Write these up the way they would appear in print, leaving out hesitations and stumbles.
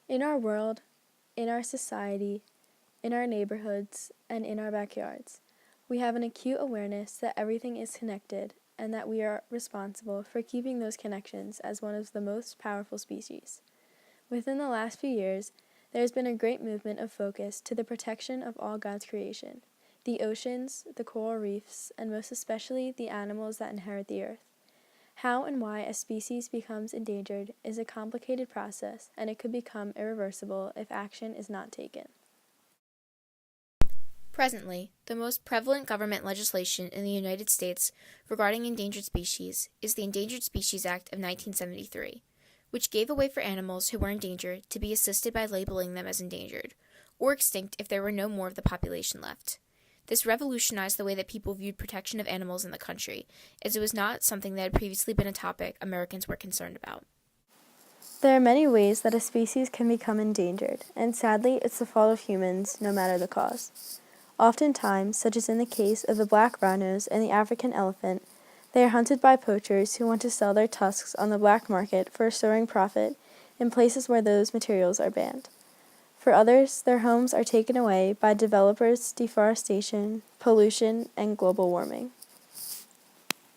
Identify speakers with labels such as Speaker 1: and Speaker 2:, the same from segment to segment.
Speaker 1: In our world, in our society, in our neighborhoods, and in our backyards, we have an acute awareness that everything is connected and that we are responsible for keeping those connections as one of the most powerful species. Within the last few years, there has been a great movement of focus to the protection of all God's creation, the oceans, the coral reefs, and most especially the animals that inherit the earth. How and why a species becomes endangered is a complicated process, and it could become irreversible if action is not taken.
Speaker 2: Presently, the most prevalent government legislation in the United States regarding endangered species is the Endangered Species Act of 1973, which gave a way for animals who were endangered to be assisted by labeling them as endangered, or extinct if there were no more of the population left. This revolutionized the way that people viewed protection of animals in the country, as it was not something that had previously been a topic Americans were concerned about.
Speaker 1: There are many ways that a species can become endangered, and sadly, it's the fault of humans, no matter the cause. Oftentimes, such as in the case of the black rhinos and the African elephant, they are hunted by poachers who want to sell their tusks on the black market for a soaring profit in places where those materials are banned. For others, their homes are taken away by developers, deforestation, pollution, and global warming.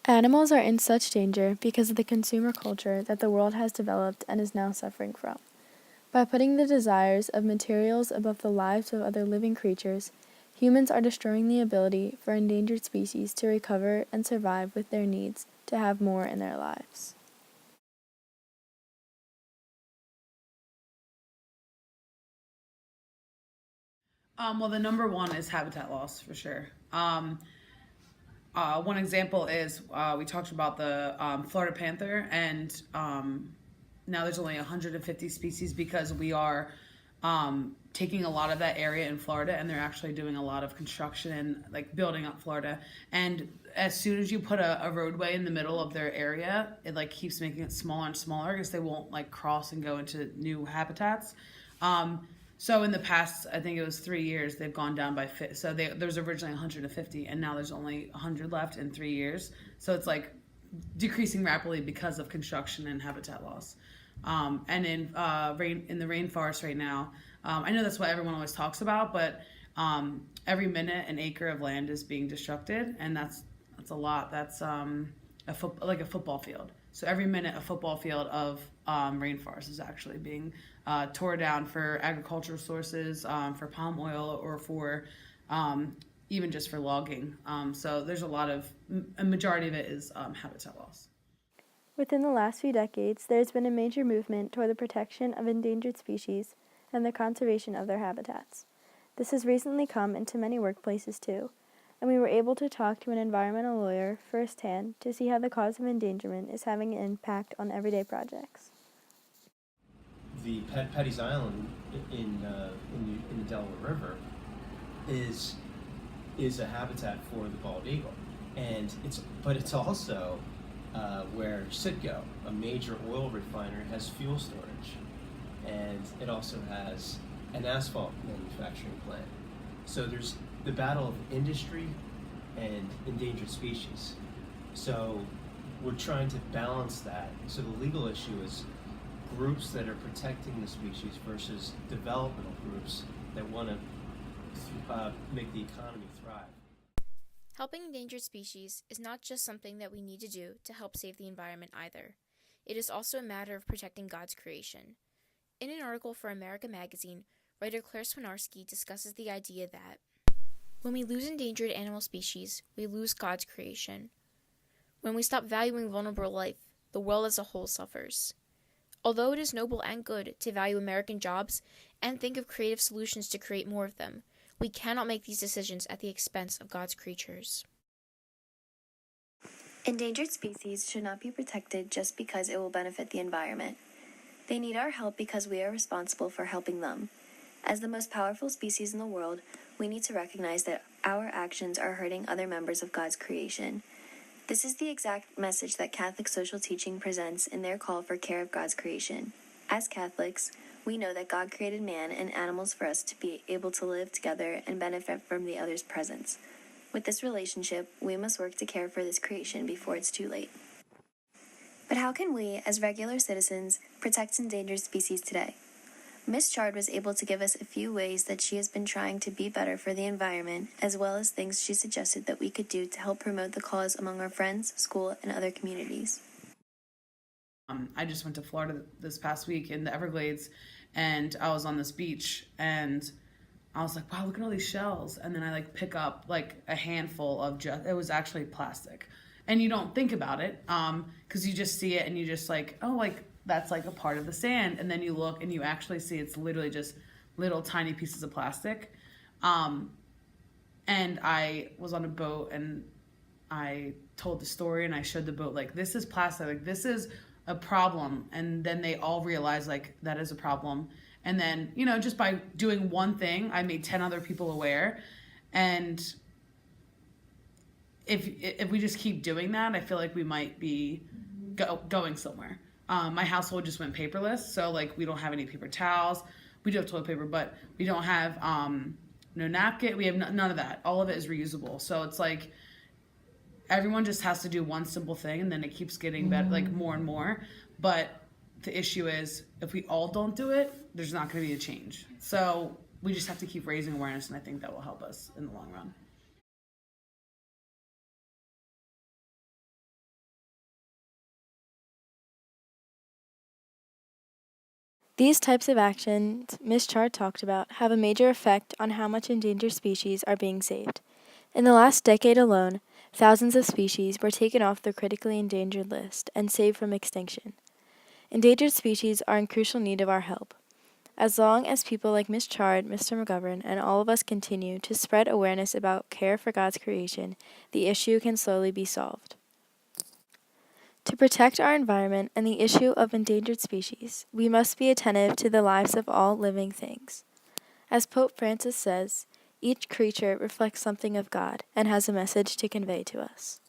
Speaker 1: Animals are in such danger because of the consumer culture that the world has developed and is now suffering from. By putting the desires of materials above the lives of other living creatures, humans are destroying the ability for endangered species to recover and survive with their needs to have more in their lives.
Speaker 3: Well, the number one is habitat loss for sure. One example is we talked about the Florida panther, and now there's only 150 species because we are taking a lot of that area in Florida, and they're actually doing a lot of construction and like building up Florida. And as soon as you put a roadway in the middle of their area, it like keeps making it smaller and smaller because they won't like cross and go into new habitats. So in the past, I think it was 3 years, they've gone down by there's originally 150, and now there's only 100 left in 3 years. So it's like decreasing rapidly because of construction and habitat loss. And in the rainforest right now, I know that's what everyone always talks about, but every minute an acre of land is being destructed, and that's a lot. That's like a football field. So every minute a football field of rainforest is actually being tore down for agricultural sources, for palm oil, or for even just for logging. So there's a majority of it is habitat loss.
Speaker 1: Within the last few decades, there has been a major movement toward the protection of endangered species and the conservation of their habitats. This has recently come into many workplaces too, and we were able to talk to an environmental lawyer firsthand to see how the cause of endangerment is having an impact on everyday projects.
Speaker 4: The Petty's Island in the Delaware River is a habitat for the bald eagle, and it's also where Citgo, a major oil refiner, has fuel storage, and it also has an asphalt manufacturing plant. So there's the battle of industry and endangered species. So we're trying to balance that. So the legal issue is groups that are protecting the species versus developmental groups that want to make the economy thrive.
Speaker 2: Helping endangered species is not just something that we need to do to help save the environment either. It is also a matter of protecting God's creation. In an article for America Magazine, writer Claire Swinarski discusses the idea that when we lose endangered animal species, we lose God's creation. When we stop valuing vulnerable life, the world as a whole suffers. Although it is noble and good to value American jobs and think of creative solutions to create more of them, we cannot make these decisions at the expense of God's creatures.
Speaker 5: Endangered species should not be protected just because it will benefit the environment. They need our help because we are responsible for helping them. As the most powerful species in the world, we need to recognize that our actions are hurting other members of God's creation. This is the exact message that Catholic social teaching presents in their call for care of God's creation. As Catholics, we know that God created man and animals for us to be able to live together and benefit from the other's presence. With this relationship, we must work to care for this creation before it's too late. But how can we, as regular citizens, protect endangered species today? Miss Chard was able to give us a few ways that she has been trying to be better for the environment, as well as things she suggested that we could do to help promote the cause among our friends, school, and other communities.
Speaker 3: I just went to Florida this past week in the Everglades, and I was on this beach, and I was like, wow, look at all these shells. And then I like pick up like a handful of it was actually plastic. And you don't think about it, because you just see it and you just like, oh, like that's like a part of the sand. And then you look and you actually see it's literally just little tiny pieces of plastic. And I was on a boat and I told the story and I showed the boat, like, this is plastic, like this is a problem. And then they all realized like that is a problem. And then, just by doing one thing, I made 10 other people aware. And if we just keep doing that, I feel like we might be going somewhere. My household just went paperless, so like we don't have any paper towels. We do have toilet paper, but we don't have no napkin. We have none of that. All of it is reusable. So it's like everyone just has to do one simple thing, and then it keeps getting better, like more and more. But the issue is, if we all don't do it, there's not going to be a change. So we just have to keep raising awareness, and I think that will help us in the long run.
Speaker 1: These types of actions Ms. Chard talked about have a major effect on how much endangered species are being saved. In the last decade alone, thousands of species were taken off the critically endangered list and saved from extinction. Endangered species are in crucial need of our help. As long as people like Ms. Chard, Mr. McGovern, and all of us continue to spread awareness about care for God's creation, the issue can slowly be solved. To protect our environment and the issue of endangered species, we must be attentive to the lives of all living things. As Pope Francis says, each creature reflects something of God and has a message to convey to us.